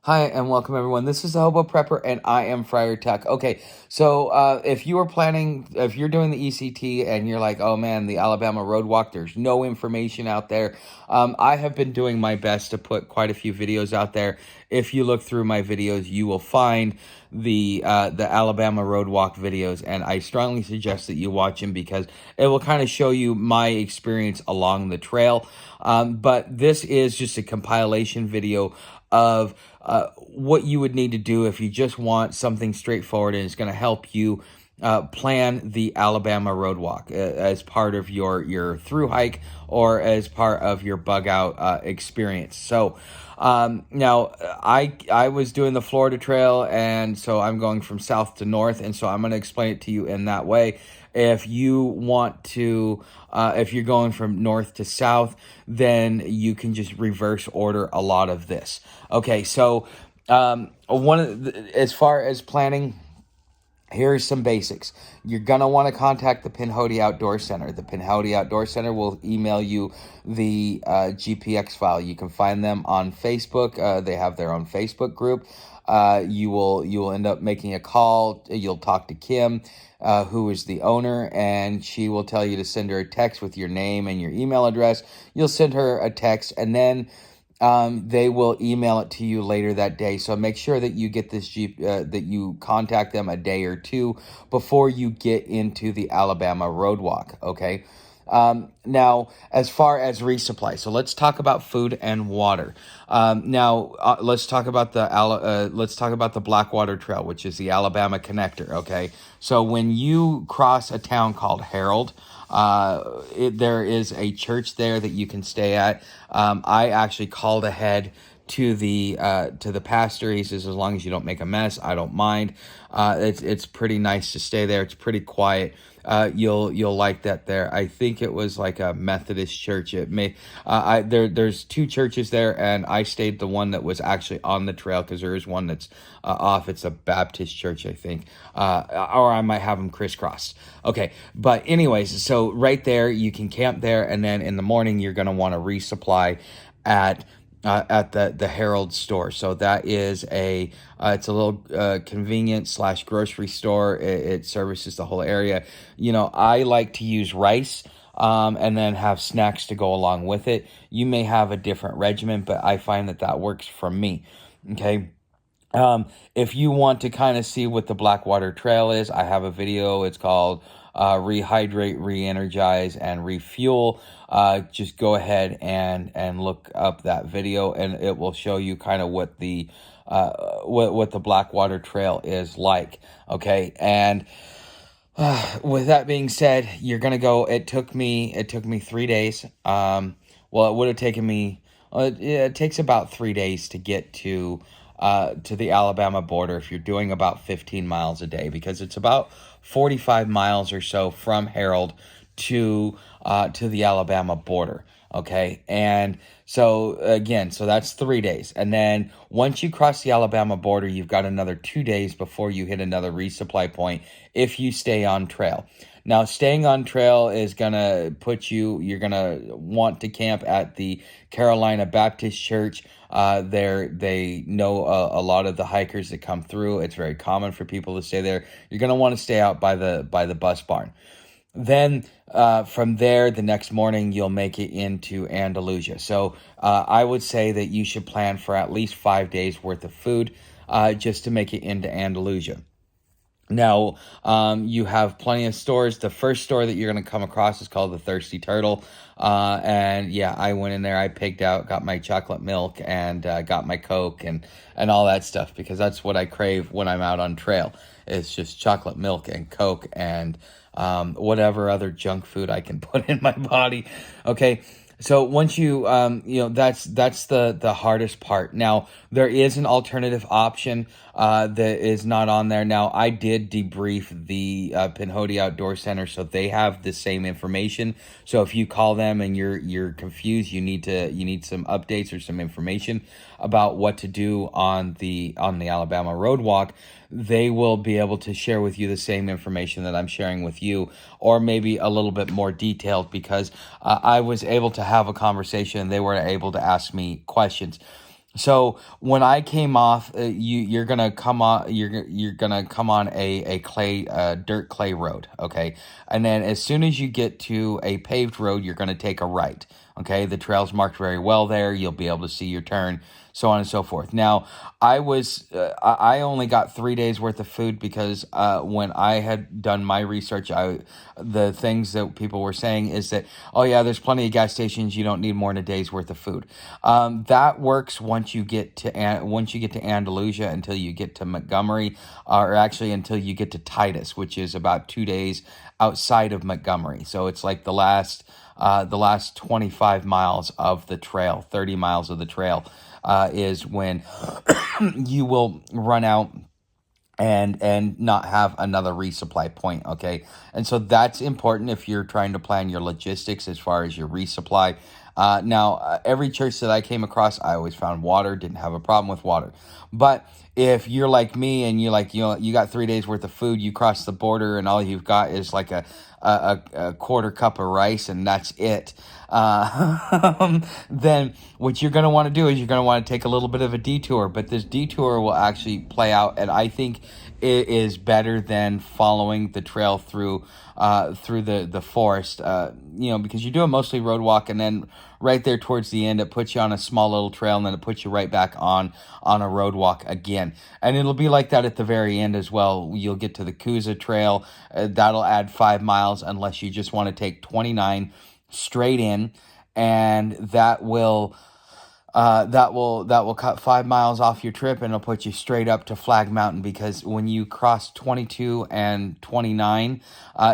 Hi and welcome everyone. This is the Hobo Prepper and I am Friar Tuck. Okay, so if you are planning, if you're doing the ECT and you're like, oh man, the Alabama Road Walk, there's no information out there. I have been doing my best to put quite a few videos out there. If you look through my videos, you will find the Alabama Road Walk videos, and I strongly suggest that you watch them because it will kind of show you my experience along the trail. But this is just a compilation video of what you would need to do if you just want something straightforward and it's going to help you plan the Alabama Road Walk as part of your through hike or as part of your bug out experience. So now I was doing the Florida Trail, and so I'm going from south to north, and so I'm going to explain it to you in that way. If you want to, if you're going from north to south, then you can just reverse order a lot of this. Okay, so as far as planning, here's some basics. You're going to want to contact the Pinhoti Outdoor Center. The Pinhoti Outdoor Center will email you the GPX file. You can find them on Facebook. They have their own Facebook group. You will end up making a call. You'll talk to Kim, who is the owner, and she will tell you to send her a text with your name and your email address. You'll send her a text, and then they will email it to you later that day. So make sure that you get this that you contact them a day or two before you get into the Alabama Road Walk. Okay. Now, as far as resupply, so let's talk about food and water. Let's talk about the Blackwater Trail, which is the Alabama connector. Okay, so when you cross a town called Harold, there is a church there that you can stay at. I actually called ahead to the pastor. He says, as long as you don't make a mess, I don't mind. It's pretty nice to stay there. It's pretty quiet. You'll like that there. I think it was like a Methodist church. It may there's two churches there, and I stayed the one that was actually on the trail because there is one that's off. It's a Baptist church, I think, or I might have them crisscrossed. Okay, but anyways, so right there you can camp there, and then in the morning you're gonna want to resupply at the Herald store. So that is it's a little convenient / grocery store. It services the whole area. You know, I like to use rice and then have snacks to go along with it. You may have a different regimen, but I find that works for me. Okay. If you want to kind of see what the Blackwater Trail is, I have a video. It's called Rehydrate, Re-Energize, and Refuel. Just go ahead and look up that video, and it will show you kind of what the Blackwater Trail is like. Okay, and with that being said, you're gonna go. It took me 3 days. Well, it would have taken me. It takes about 3 days to get to the Alabama border if you're doing about 15 miles a day, because it's about 45 miles or so from Harold to the Alabama border. Okay, and so again, so that's 3 days, and then once you cross the Alabama border, you've got another 2 days before you hit another resupply point if you stay on trail. Now, staying on trail is gonna you're gonna want to camp at the Carolina Baptist Church. They know a lot of the hikers that come through. It's very common for people to stay there. You're gonna want to stay out by the bus barn. Then from there, the next morning, you'll make it into Andalusia. So I would say that you should plan for at least 5 days worth of food just to make it into Andalusia. Now, you have plenty of stores. The first store that you're going to come across is called the Thirsty Turtle. And yeah, I went in there, I pigged out, got my chocolate milk, and got my Coke and all that stuff, because that's what I crave when I'm out on trail. It's just chocolate milk and Coke and whatever other junk food I can put in my body. Okay. So once you, that's the hardest part. Now, there is an alternative option that is not on there. Now, I did debrief the Pinhoti Outdoor Center, so they have the same information. So if you call them and you're confused, you need some updates or some information about what to do on the Alabama Road Walk. They will be able to share with you the same information that I'm sharing with you, or maybe a little bit more detailed, because I was able to have a conversation and they were able to ask me questions. So when I came off, you're gonna come on you're gonna come on a clay dirt clay road, okay, and then as soon as you get to a paved road, you're gonna take a right, okay. The trail's marked very well there. You'll be able to see your turn, so on and so forth. Now, I only got 3 days worth of food because when I had done my research, I the things that people were saying is that, oh yeah, there's plenty of gas stations. You don't need more than a day's worth of food. That works once you get to Andalusia until you get to Montgomery, or actually until you get to Titus, which is about 2 days outside of Montgomery. So it's like the last 25 miles of the trail, 30 miles of the trail, is when you will run out and not have another resupply point. Okay, and so that's important if you're trying to plan your logistics as far as your resupply. Now, every church that I came across, I always found water, didn't have a problem with water. But if you're like me and you got 3 days worth of food, you cross the border and all you've got is like a quarter cup of rice and that's it. Then what you're going to want to do is you're going to want to take a little bit of a detour, but this detour will actually play out, and I think it is better than following the trail through the forest, because you do a mostly road walk, and then right there towards the end, it puts you on a small little trail, and then it puts you right back on a road walk again. And it'll be like that at the very end as well. You'll get to the Coosa Trail. That'll add 5 miles unless you just want to take 29 straight in, and that will cut 5 miles off your trip, and it'll put you straight up to Flag Mountain, because when you cross 22 and 29,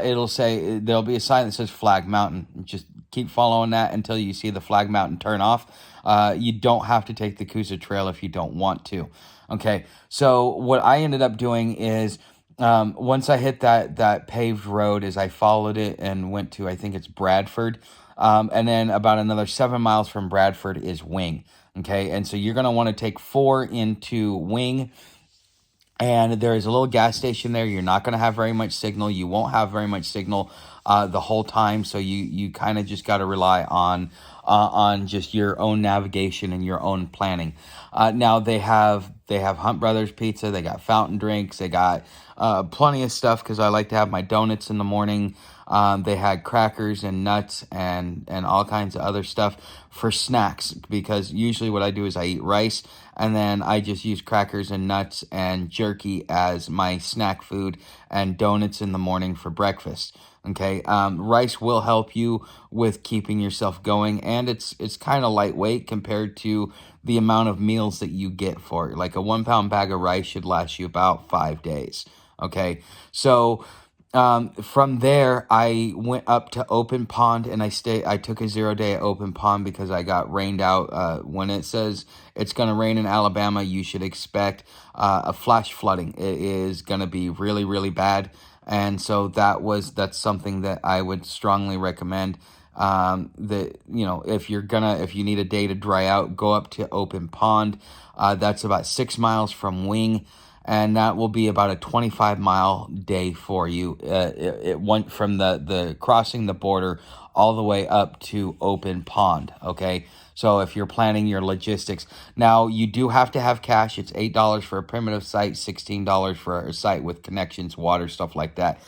it'll say, there'll be a sign that says Flag Mountain. Just keep following that until you see the Flag Mountain turn off. You don't have to take the Coosa Trail if you don't want to. Okay, so what I ended up doing is, once I hit that paved road, is I followed it and went to, I think it's Bradford. And then about another 7 miles from Bradford is Wing. Okay, and so you're going to want to take 4 into Wing, and there is a little gas station there. You're not going to have very much signal. You won't have very much signal the whole time, so you kind of just got to rely on just your own navigation and your own planning. Now they have Hunt Brothers Pizza. They got fountain drinks. They got plenty of stuff because I like to have my donuts in the morning. They had crackers and nuts and all kinds of other stuff for snacks, because usually what I do is I eat rice and then I just use crackers and nuts and jerky as my snack food, and donuts in the morning for breakfast. Okay, rice will help you with keeping yourself going, and it's kind of lightweight compared to the amount of meals that you get for it. Like a 1 pound bag of rice should last you about 5 days. Okay, so from there, I went up to Open Pond, and I took a 0 day at Open Pond because I got rained out. When it says it's going to rain in Alabama, you should expect a flash flooding. It is going to be really, really bad. And so that's something that I would strongly recommend. That, if you need a day to dry out, go up to Open Pond. That's about 6 miles from Wing, and that will be about a 25-mile day for you. It went from the crossing the border all the way up to Open Pond. Okay, so if you're planning your logistics, now you do have to have cash. It's $8 for a primitive site, $16 for a site with connections, water, stuff like that.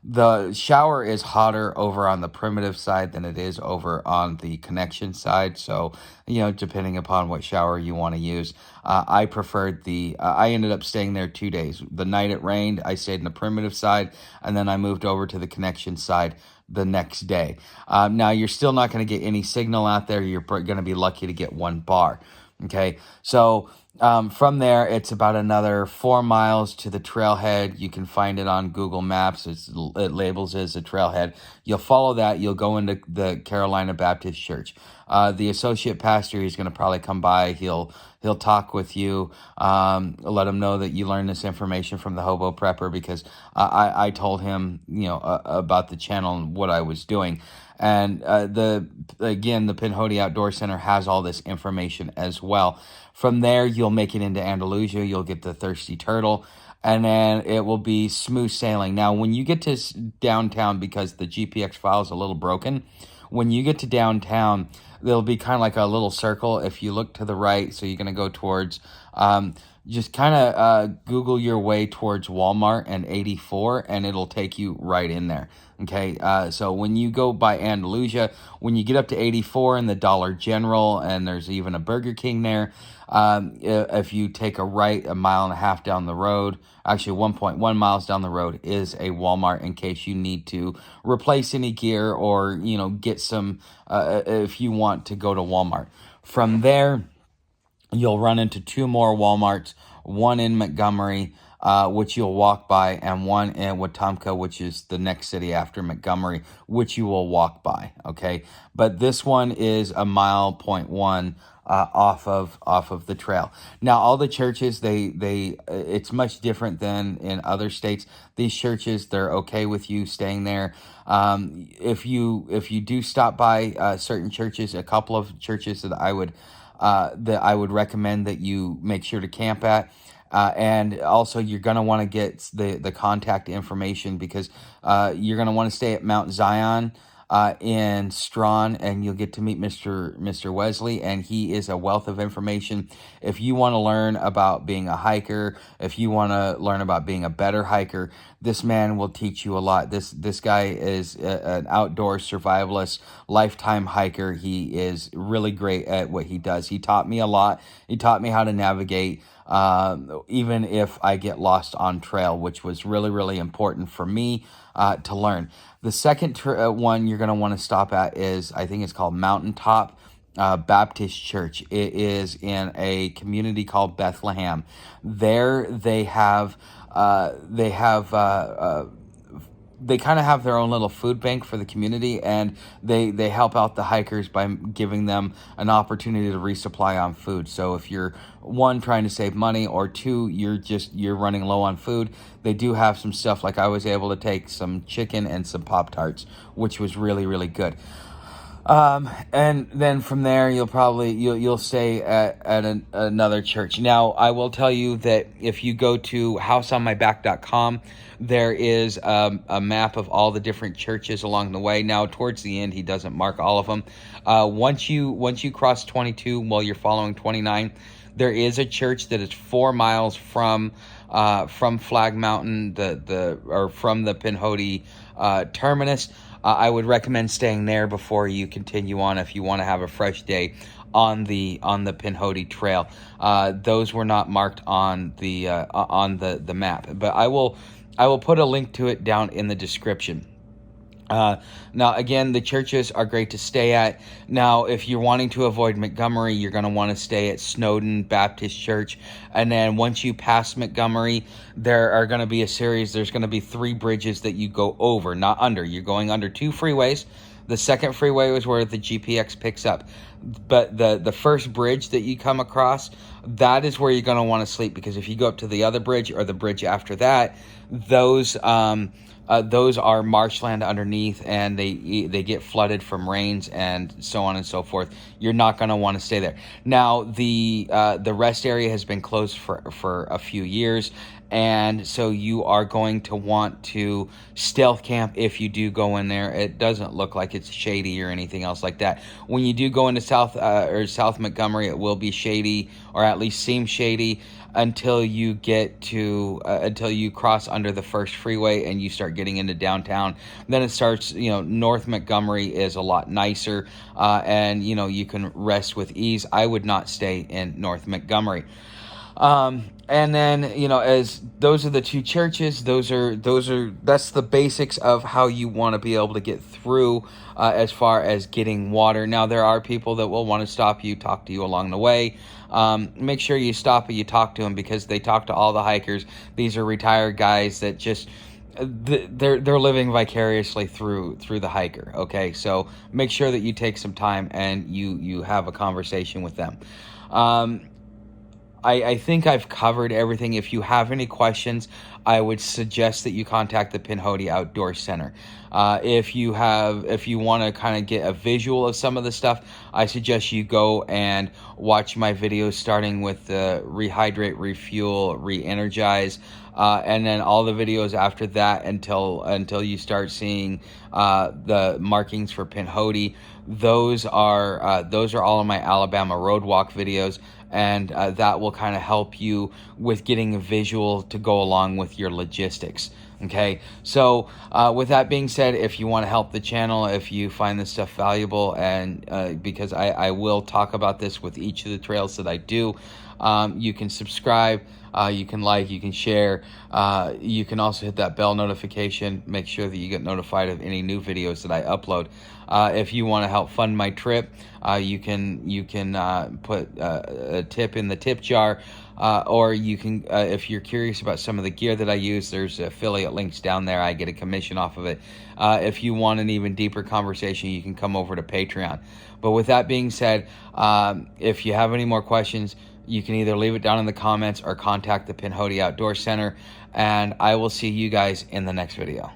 The shower is hotter over on the primitive side than it is over on the connection side. So, depending upon what shower you want to use. I preferred I ended up staying there 2 days. The night it rained, I stayed in the primitive side, and then I moved over to the connection side the next day. Now, you're still not going to get any signal out there. You're going to be lucky to get 1 bar. Okay, so from there, it's about another 4 miles to the trailhead. You can find it on Google Maps. It labels as a trailhead. You'll follow that. You'll go into the Carolina Baptist Church. The associate pastor, he's going to probably come by. He'll talk with you. Let him know that you learned this information from the Hobo Prepper, because I told him about the channel and what I was doing. And the Pinhoti Outdoor Center has all this information as well. From there, you'll make it into Andalusia. You'll get the Thirsty Turtle, and then it will be smooth sailing. Now, when you get to downtown, because the GPX file is a little broken, when you get to downtown, there'll be kind of like a little circle. If you look to the right, so you're going to go towards, um, just kind of Google your way towards Walmart and 84, and it'll take you right in there. Okay, so when you go by Andalusia, when you get up to 84 in the Dollar General, and there's even a Burger King there, if you take a right a mile and a half down the road, actually 1.1 miles down the road, is a Walmart in case you need to replace any gear or, get some, if you want to go to Walmart. From there, you'll run into two more Walmarts, one in Montgomery, which you'll walk by, and one in Wetumpka, which is the next city after Montgomery, which you will walk by. Okay, but this one is a mile point one off of the trail. Now, all the churches, they it's much different than in other states. These churches, they're okay with you staying there. If you do stop by certain churches, a couple of churches that I would recommend that you make sure to camp at. And also, you're going to want to get the contact information, because you're going to want to stay at Mount Zion in Strawn, and you'll get to meet Mr. Wesley, and he is a wealth of information. If you want to learn about being a hiker, if you want to learn about being a better hiker, this man will teach you a lot. This guy is an outdoor survivalist, lifetime hiker. He is really great at what he does. He taught me a lot. He taught me how to navigate, even if I get lost on trail, which was really, really important for me to learn. The second one you're going to want to stop at is, I think it's called Mountaintop Baptist Church. It is in a community called Bethlehem. There they have they kind of have their own little food bank for the community, and they help out the hikers by giving them an opportunity to resupply on food. So if you're, one, trying to save money, or two, you're running low on food, they do have some stuff. Like, I was able to take some chicken and some Pop-Tarts, which was really, really good. And then from there, you'll stay at another church. Now, I will tell you that if you go to houseonmyback.com, there is a map of all the different churches along the way. Now, towards the end, he doesn't mark all of them. Once you cross 22 while you're following 29, there is a church that is 4 miles from Flag Mountain, or from the Pinhoti terminus. I would recommend staying there before you continue on if you want to have a fresh day on the Pinhoti Trail. Those were not marked on the map, but I will put a link to it down in the description. Now, again, the churches are great to stay at. Now, if you're wanting to avoid Montgomery, you're going to want to stay at Snowden Baptist Church. And then once you pass Montgomery, there's going to be 3 bridges that you go over, not under. You're going under 2 freeways. The second freeway is where the GPX picks up. But the first bridge that you come across, that is where you're going to want to sleep, because if you go up to the other bridge or the bridge after that, those are marshland underneath, and they get flooded from rains and so on and so forth. You're not going to want to stay there. Now, the rest area has been closed for a few years, and so you are going to want to stealth camp if you do go in there. It doesn't look like it's shady or anything else like that. When you do go into South Montgomery, it will be shady, or at least seem shady, until you cross under the first freeway and you start getting into downtown. Then it starts, North Montgomery is a lot nicer, and you can rest with ease. I would not stay in North Montgomery. And then, as those are the 2 churches, that's the basics of how you want to be able to get through, as far as getting water. Now, there are people that will want to stop you, talk to you along the way. Make sure you stop and you talk to them, because they talk to all the hikers. These are retired guys that just, they're living vicariously through the hiker. Okay. So make sure that you take some time and you have a conversation with them. I think I've covered everything. If you have any questions, I would suggest that you contact the Pinhoti Outdoor Center. If you want to kind of get a visual of some of the stuff, I suggest you go and watch my videos, starting with the rehydrate, refuel, re-energize, and then all the videos after that until you start seeing the markings for Pinhoti. Those are all of my Alabama roadwalk videos, and that will kind of help you with getting a visual to go along with your logistics. Okay, so with that being said, if you want to help the channel, if you find this stuff valuable, and because I will talk about this with each of the trails that I do, you can subscribe, you can like, you can share, you can also hit that bell notification, make sure that you get notified of any new videos that I upload. If you want to help fund my trip, you can put a tip in the tip jar, or you can, if you're curious about some of the gear that I use, there's affiliate links down there. I get a commission off of it. If you want an even deeper conversation, you can come over to Patreon. But with that being said, if you have any more questions, you can either leave it down in the comments or contact the Pinhoti Outdoor Center, and I will see you guys in the next video.